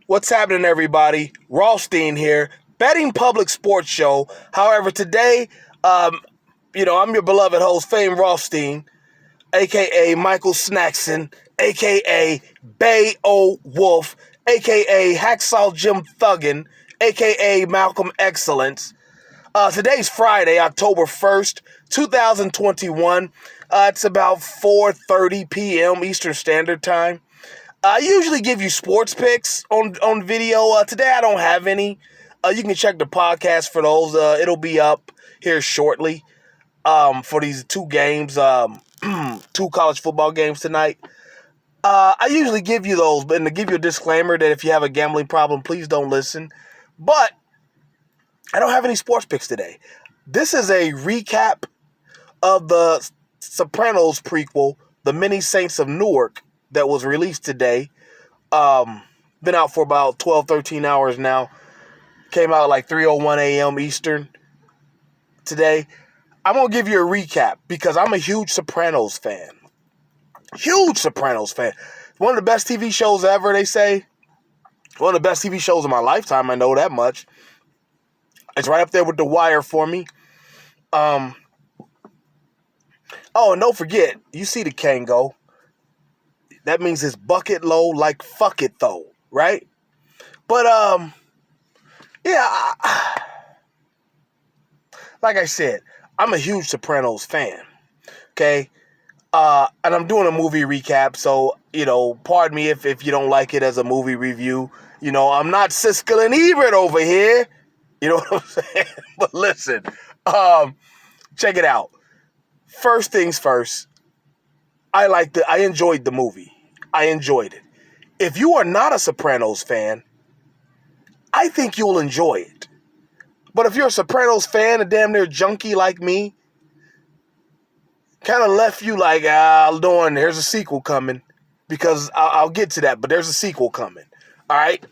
What's happening, everybody? Rothstein here, betting public sports show. However, today, um, I'm your beloved host, Fame Rothstein, aka Michael Snackson, aka Bay O Wolf, aka Hacksaw Jim Thuggin, aka Malcolm Excellence. Today's Friday, October 1st, 2021. It's about 4:30 p.m. Eastern Standard Time. I usually give you sports picks on video. Today I don't have any. You can check the podcast for those. It'll be up here shortly. For these two games, two college football games tonight. I usually give you those, but to give you a disclaimer that if you have a gambling problem, please don't listen. But I don't have any sports picks today. This is a recap of the Sopranos prequel, The Many Saints of Newark, that was released today. Been out for about 12, 13 hours now. Came out like 3:01 a.m. Eastern today. I'm going to give you a recap because I'm a huge Sopranos fan. Huge Sopranos fan. One of the best TV shows ever, they say. One of the best TV shows of my lifetime, I know that much. It's right up there with The Wire for me. Oh, and don't forget, you see the Kango. That means it's bucket low like fuck it though, right? But, yeah, like I said, I'm a huge Sopranos fan, okay? And I'm doing a movie recap, so, pardon me if you don't like it as a movie review. I'm not Siskel and Ebert over here. You know what I'm saying? But listen, check it out. First things first, I enjoyed the movie. I enjoyed it. If you are not a Sopranos fan, I think you'll enjoy it. But if you're a Sopranos fan, a damn near junkie like me, kind of left you like, darn, there's a sequel coming. Because I'll get to that, but there's a sequel coming. All right?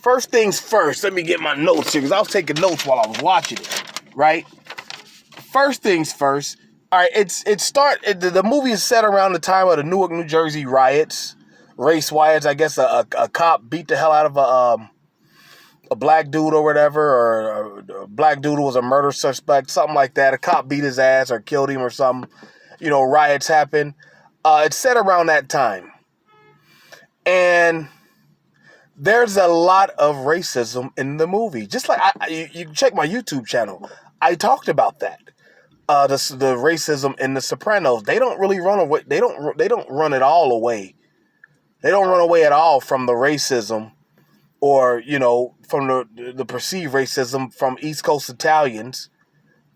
First things first, let me get my notes here, because I was taking notes while I was watching it, right? First things first, all right, the movie is set around the time of the Newark, New Jersey riots, race riots. I guess a cop beat the hell out of a black dude or whatever, or a black dude who was a murder suspect, something like that. A cop beat his ass or killed him or something. Riots happen. It's set around that time. And there's a lot of racism in the movie. Just like you check my YouTube channel. I talked about that. The racism in The Sopranos. They don't really run away. They don't run it all away. They don't run away at all from the racism, or from the perceived racism from East Coast Italians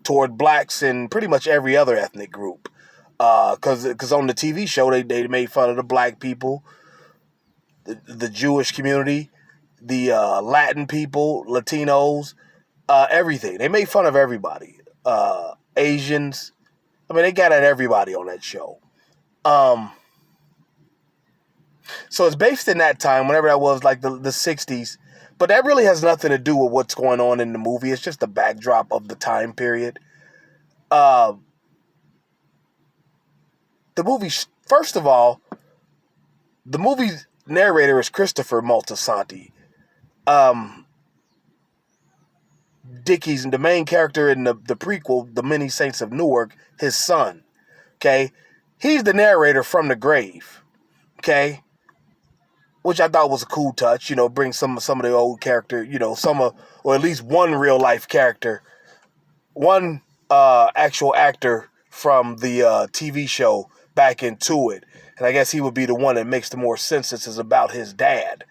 toward blacks and pretty much every other ethnic group. Because on the TV show they made fun of the black people, the Jewish community, the Latin people, Latinos, everything. They made fun of everybody. Asians. I mean, they got at everybody on that show. So it's based in that time, whenever that was, like the 60s. But that really has nothing to do with what's going on in the movie. It's just the backdrop of the time period. The movie, first of all, the movie's narrator is Christopher Moltisanti. Dickie's, the main character in the prequel, The Many Saints of Newark, his son. Okay? He's the narrator from the grave. Okay? Which I thought was a cool touch, bring some of the old character, or at least one real life character, one actual actor from the TV show back into it. And I guess he would be the one that makes the more sense since it's about his dad.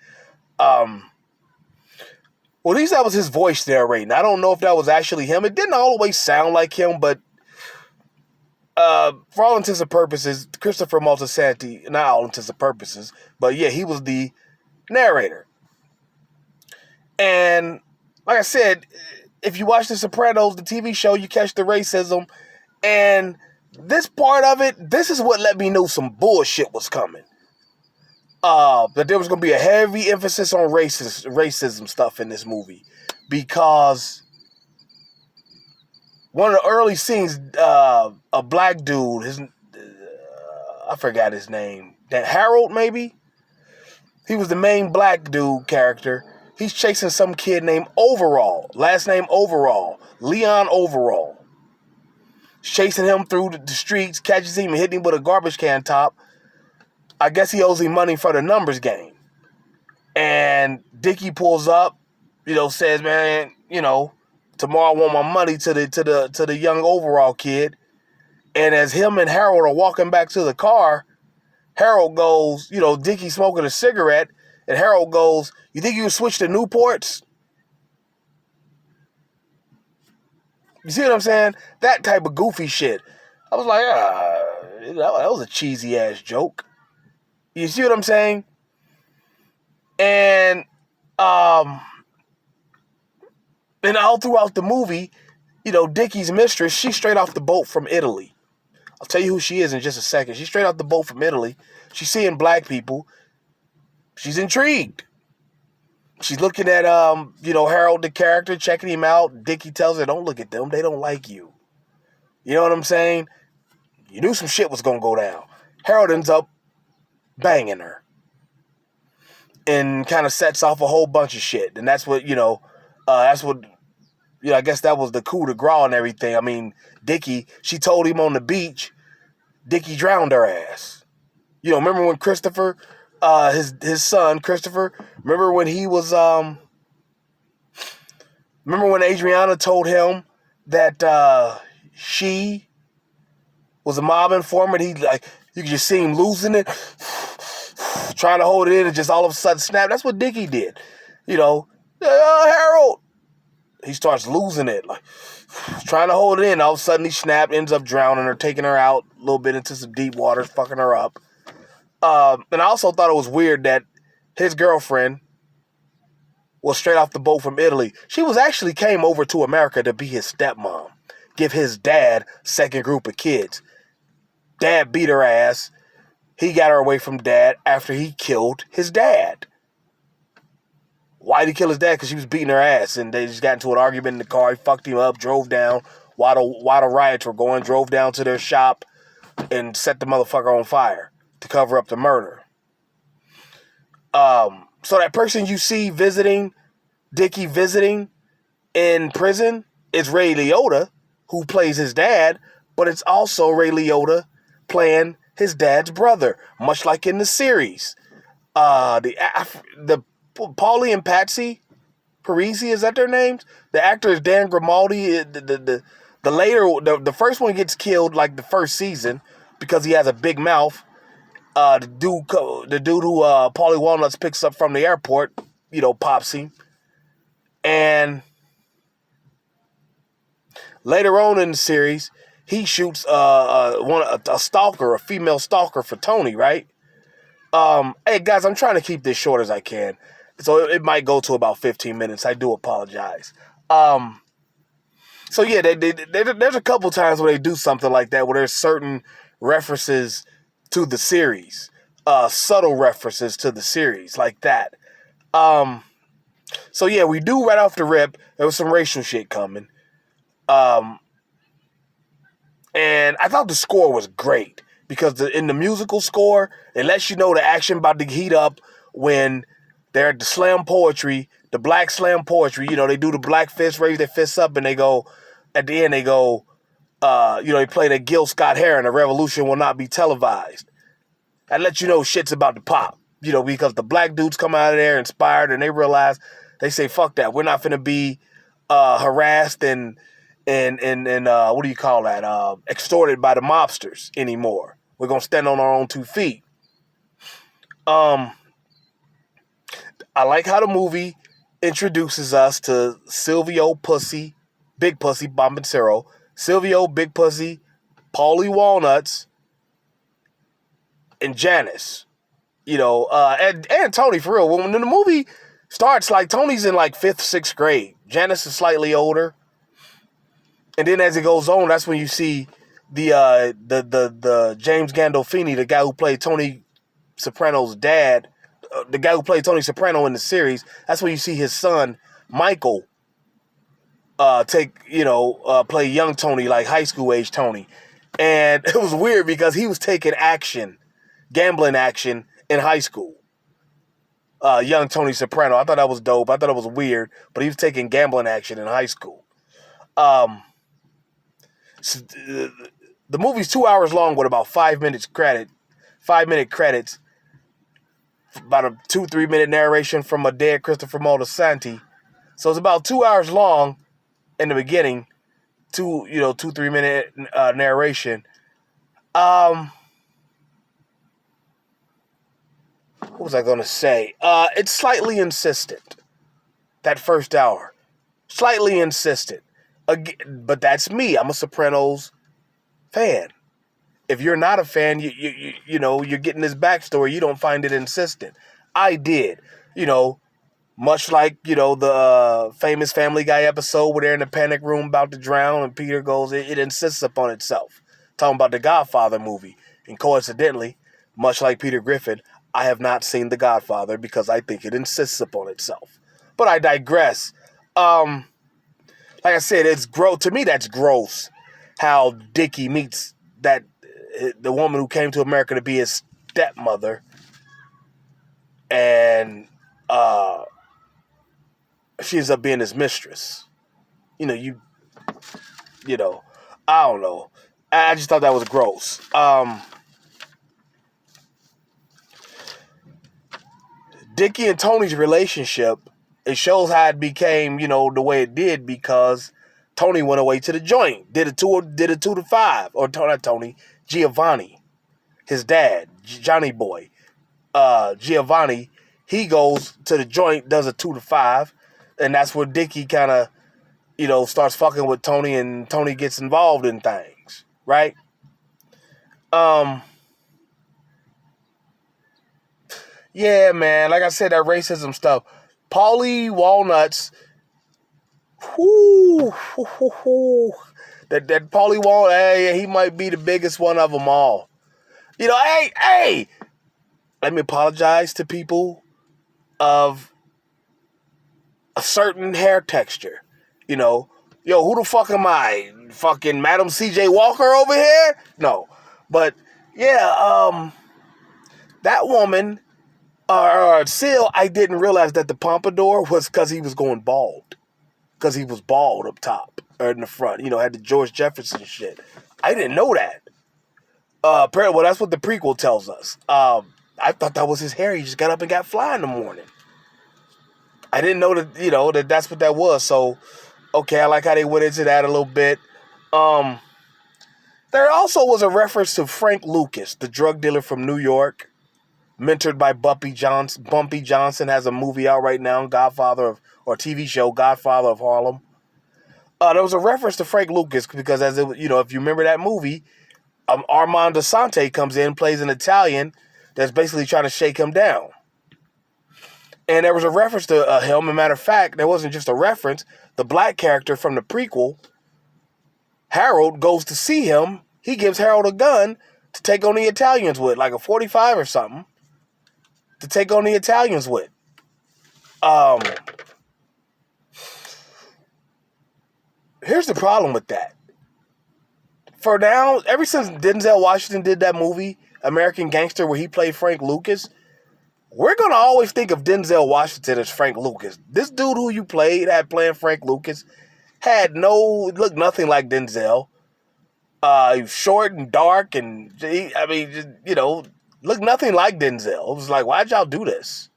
Well, at least that was his voice narrating. I don't know if that was actually him. It didn't always sound like him, but for all intents and purposes, Christopher Moltisanti, not all intents and purposes, but yeah, he was the narrator. And like I said, if you watch The Sopranos, the TV show, you catch the racism. And this part of it, this is what let me know some bullshit was coming. That there was going to be a heavy emphasis on racism stuff in this movie. Because one of the early scenes, a black dude, I forgot his name, that Harold maybe? He was the main black dude character. He's chasing some kid named Overall. Last name Overall. Leon Overall. Chasing him through the streets, catches him and hitting him with a garbage can top. I guess he owes him money for the numbers game. And Dickie pulls up, says, man, tomorrow I want my money to the young Overall kid. And as him and Harold are walking back to the car, Harold goes, Dickie smoking a cigarette, and Harold goes, you think you can switch to Newports? You see what I'm saying? That type of goofy shit. I was like, that was a cheesy ass joke. You see what I'm saying? And all throughout the movie, Dickie's mistress, she's straight off the boat from Italy. I'll tell you who she is in just a second. She's straight off the boat from Italy. She's seeing black people. She's intrigued. She's looking at, Harold, the character, checking him out. Dickie tells her, don't look at them. They don't like you. You know what I'm saying? You knew some shit was going to go down. Harold ends up banging her. And kind of sets off a whole bunch of shit. And that's what, I guess that was the coup de grace and everything. I mean, Dickie, she told him on the beach, Dickie drowned her ass. Remember when Christopher, his son, Christopher, remember when he was, remember when Adriana told him that she was a mob informant? He, you could just see him losing it, trying to hold it in and just all of a sudden snap. That's what Dickie did. Harold. He starts losing it, trying to hold it in. All of a sudden, he snapped, ends up drowning her, taking her out a little bit into some deep waters, fucking her up. And I also thought it was weird that his girlfriend was straight off the boat from Italy. She actually came over to America to be his stepmom, give his dad second group of kids. Dad beat her ass. He got her away from dad after he killed his dad. Why did he kill his dad? Because she was beating her ass, and they just got into an argument in the car. He fucked him up, drove down while the riots were going, drove down to their shop and set the motherfucker on fire to cover up the murder. So that person you see Dickie visiting in prison is Ray Liotta, who plays his dad, but it's also Ray Liotta playing his dad's brother, much like in the series. The Paulie and Patsy Parisi, is that their names? The actor is Dan Grimaldi. The first one gets killed like the first season because he has a big mouth. The dude who Paulie Walnuts picks up from the airport, pops him. And later on in the series, he shoots a stalker, a female stalker for Tony, right? Hey guys, I'm trying to keep this short as I can. So it might go to about 15 minutes. I do apologize. So yeah, there's a couple times where they do something like that, where there's certain references to the series, subtle references to the series like that. So yeah, we do right off the rip. There was some racial shit coming. And I thought the score was great because in the musical score, it lets you know the action about to heat up when they're at the slam poetry, the black slam poetry. They do the black fist, raise their fists up, and they go, at the end, they go, they play that Gil Scott-Heron, the revolution will not be televised. That lets you know shit's about to pop, because the black dudes come out of there inspired and they realize, they say, fuck that. We're not finna be harassed and what do you call that? Extorted by the mobsters anymore. We're gonna stand on our own 2 feet. I like how the movie introduces us to Silvio Pussy, Big Pussy Bombacero, Silvio Big Pussy, Paulie Walnuts, and Janice. And Tony, for real. When the movie starts, Tony's in 5th, 6th grade. Janice is slightly older. And then as it goes on, that's when you see the James Gandolfini, the guy who played Tony Soprano's dad, the guy who played Tony Soprano in the series. That's when you see his son, Michael, play young Tony, like high school age Tony. And it was weird because he was taking gambling action in high school. young Tony Soprano. I thought that was dope. I thought it was weird, but he was taking gambling action in high school. Um, so the movie's 2 hours long with about 5 minute credits, about a 2-3 minute narration from a dead Christopher Moltisanti. So it's about 2 hours long in the beginning, 2-3 minute narration. What was I gonna say? It's slightly insistent. That first hour, slightly insistent. But that's me. I'm a Sopranos fan. If you're not a fan, you're getting this backstory. You don't find it insistent. I did. Much like, the famous Family Guy episode where they're in the panic room about to drown and Peter goes, it insists upon itself. Talking about the Godfather movie. And coincidentally, much like Peter Griffin, I have not seen The Godfather because I think it insists upon itself. But I digress. Like I said, to me, that's gross how Dickie meets the woman who came to America to be his stepmother. And, she ends up being his mistress. I don't know. I just thought that was gross. Dickie and Tony's relationship, it shows how it became, the way it did because Tony went away to the joint, did a 2 to 5, or not Tony, Giovanni, his dad, Johnny Boy, Giovanni, he goes to the joint, does a 2 to 5. And that's where Dickie kind of, starts fucking with Tony and Tony gets involved in things, right? Yeah, man, like I said, that racism stuff. Paulie Walnuts, that Paulie Walnut, hey, he might be the biggest one of them all. Hey, let me apologize to people of a certain hair texture. Yo, who the fuck am I? Fucking Madam C.J. Walker over here? No. But, yeah, that woman, Seal, I didn't realize that the pompadour was because he was going bald. Because he was bald up top, or in the front. Had the George Jefferson shit. I didn't know that. Apparently, well, that's what the prequel tells us. I thought that was his hair. He just got up and got fly in the morning. I didn't know that, that's what that was. So, okay, I like how they went into that a little bit. There also was a reference to Frank Lucas, the drug dealer from New York, mentored by Bumpy Johnson. Bumpy Johnson has a movie out right now, TV show, Godfather of Harlem. There was a reference to Frank Lucas because, if you remember that movie, Armand Asante comes in, plays an Italian that's basically trying to shake him down. And there was a reference to him. As a matter of fact, there wasn't just a reference. The black character from the prequel, Harold, goes to see him. He gives Harold a gun to take on the Italians with, like a 45 or something, to take on the Italians with. Here's the problem with that. For now, ever since Denzel Washington did that movie, American Gangster, where he played Frank Lucas, we're going to always think of Denzel Washington as Frank Lucas. This dude who you playing Frank Lucas looked nothing like Denzel. He was short and dark and, looked nothing like Denzel. It was like, why'd y'all do this?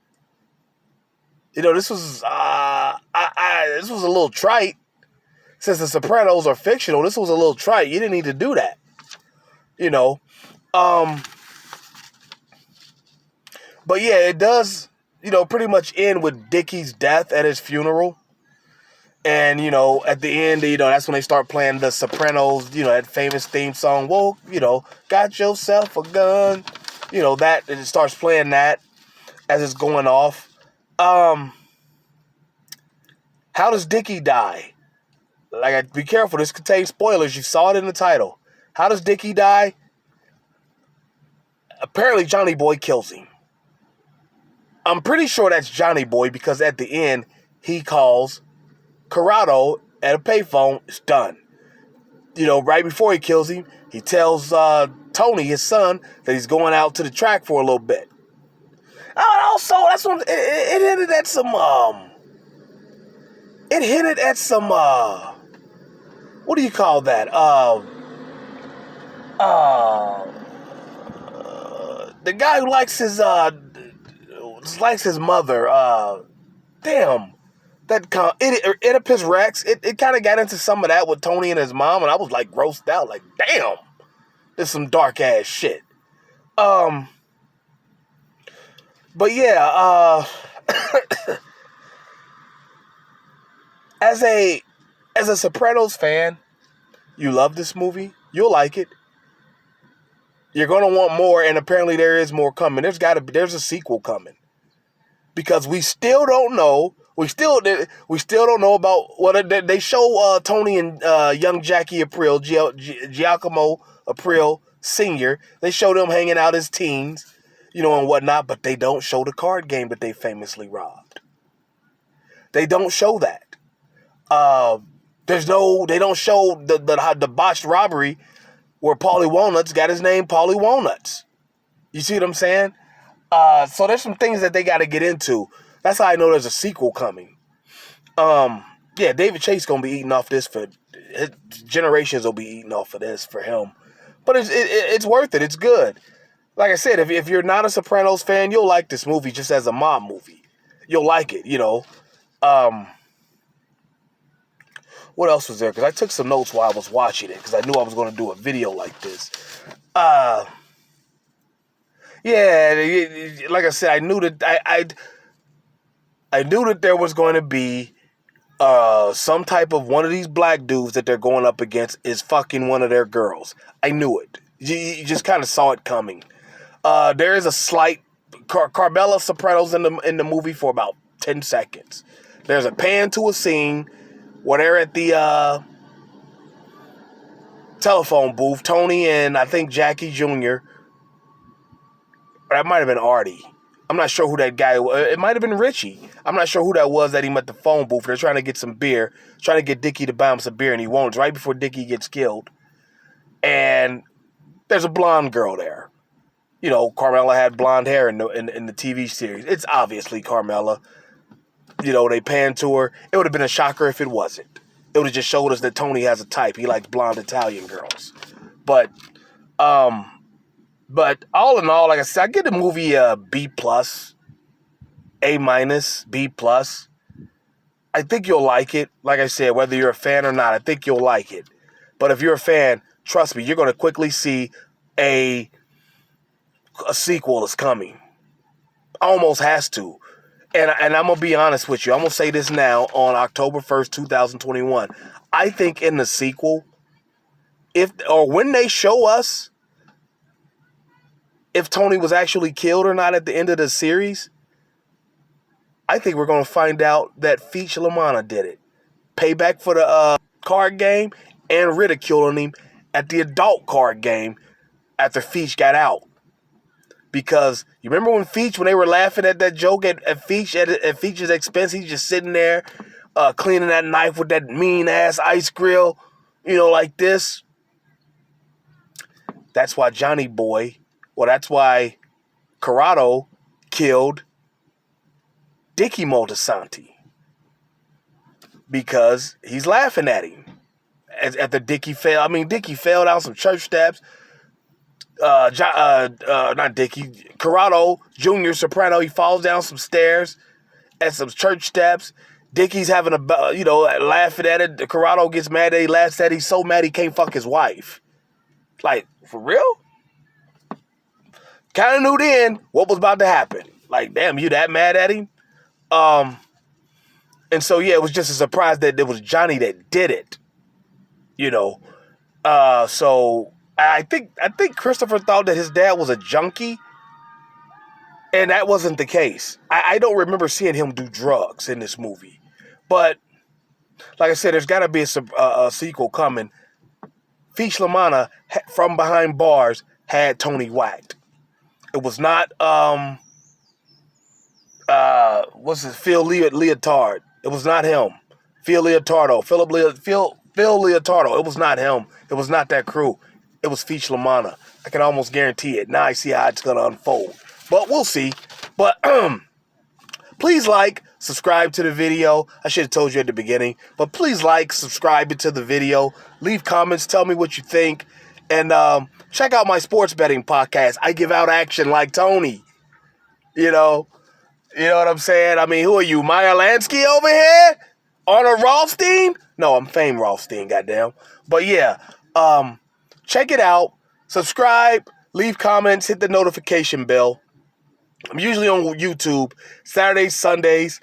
This was, this was a little trite. Since The Sopranos are fictional, this was a little trite. You didn't need to do that. But yeah, it does, pretty much end with Dickie's death at his funeral. And, at the end, that's when they start playing The Sopranos, that famous theme song, whoa, got yourself a gun. That, it starts playing that as it's going off. How does Dickie die? Be careful, this contains spoilers. You saw it in the title. How does Dickie die? Apparently, Johnny Boy kills him. I'm pretty sure that's Johnny Boy because at the end, he calls Corrado at a payphone. It's done. Right before he kills him, he tells Tony, his son, that he's going out to the track for a little bit. Also, that's what it hinted at some. It hinted at some. What do you call that? The guy who likes his mother. Damn. Oedipus Rex. It kind of got into some of that with Tony and his mom, and I was like grossed out. Like, damn, this is some dark ass shit. But yeah. As a Sopranos fan, you love this movie. You'll like it. You're gonna want more, and apparently there is more coming. There's a sequel coming, because we still don't know. We still don't know about what they show. Tony and young Jackie Aprile, Giacomo Aprile Sr. They show them hanging out as teens, and whatnot. But they don't show the card game that they famously robbed. They don't show that. They don't show the botched robbery where Paulie Walnuts got his name Paulie Walnuts. You see what I'm saying? So there's some things that they got to get into. That's how I know there's a sequel coming. Yeah, David Chase gonna be eating off this for his generations. Will be eating off of this for him, but it's worth it. It's good. Like I said, if you're not a Sopranos fan, you'll like this movie just as a mob movie. You'll like it, What else was there? Because I took some notes while I was watching it, because I knew I was going to do a video like this. Yeah, like I said, I knew that I knew that there was going to be some type of one of these black dudes that they're going up against is fucking one of their girls. I knew it. You just kind of saw it coming. There is a slight Carmela Sopranos in the movie for about 10 seconds. There's a pan to a scene where they're at the telephone booth. Tony and I think Jackie Jr. Or that might have been Artie. I'm not sure who that guy was. It might have been Richie. I'm not sure who that was that he met at the phone booth. They're trying to get some beer, trying to get Dickie to buy him some beer, and he won't. It's right before Dickie gets killed. And there's a blonde girl there. Carmela had blonde hair in the TV series. It's obviously Carmela. They pan to her. It would have been a shocker if it wasn't. It would have just showed us that Tony has a type. He likes blonde Italian girls. But all in all, like I said, I give the movie a B+, A-, B+. I think you'll like it. Like I said, whether you're a fan or not, I think you'll like it. But if you're a fan, trust me, you're going to quickly see a sequel is coming. Almost has to. And I'm going to be honest with you. I'm going to say this now on October 1st, 2021. I think in the sequel, when they show us if Tony was actually killed or not at the end of the series, I think we're going to find out that Feech LaManna did it. Payback for the card game and ridiculing him at the adult card game after Feech got out. Because you remember when they were laughing at that joke at Feech's expense, he's just sitting there cleaning that knife with that mean-ass ice grill, like this. That's why that's why Corrado killed Dickie Moltisanti. Because he's laughing at him. After Dickie fell. Dickie fell down some church steps. Not Dickie, Corrado Jr. Soprano, he falls down some stairs at some church steps. Dickie's having laughing at it. Corrado gets mad that he laughs at it. He's so mad he can't fuck his wife. Like, for real? Kind of knew then what was about to happen. Like, damn, you that mad at him? And so, yeah, it was just a surprise that it was Johnny that did it. So I think Christopher thought that his dad was a junkie, and that wasn't the case. I don't remember seeing him do drugs in this movie. But, like I said, there's got to be a sequel coming. Feech LaManna, from behind bars, had Tony whacked. It was not, Phil Leotard. It was not him. Phil Leotardo. Phil Leotardo. It was not him. It was not that crew. It was Feech LaManna. I can almost guarantee it. Now I see how it's going to unfold. But we'll see. But please like, subscribe to the video. I should have told you at the beginning. But please like, subscribe to the video. Leave comments. Tell me what you think. And check out my sports betting podcast. I give out action like Tony. You know what I'm saying? I mean, who are you, Maya Lansky over here? On a Rothstein? No, I'm Fame Rothstein, goddamn. But yeah, check it out. Subscribe, leave comments, hit the notification bell. I'm usually on YouTube Saturdays, Sundays,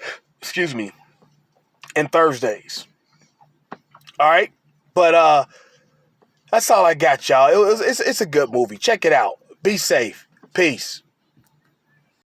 and Thursdays. All right? But that's all I got, y'all. It's a good movie. Check it out. Be safe. Peace.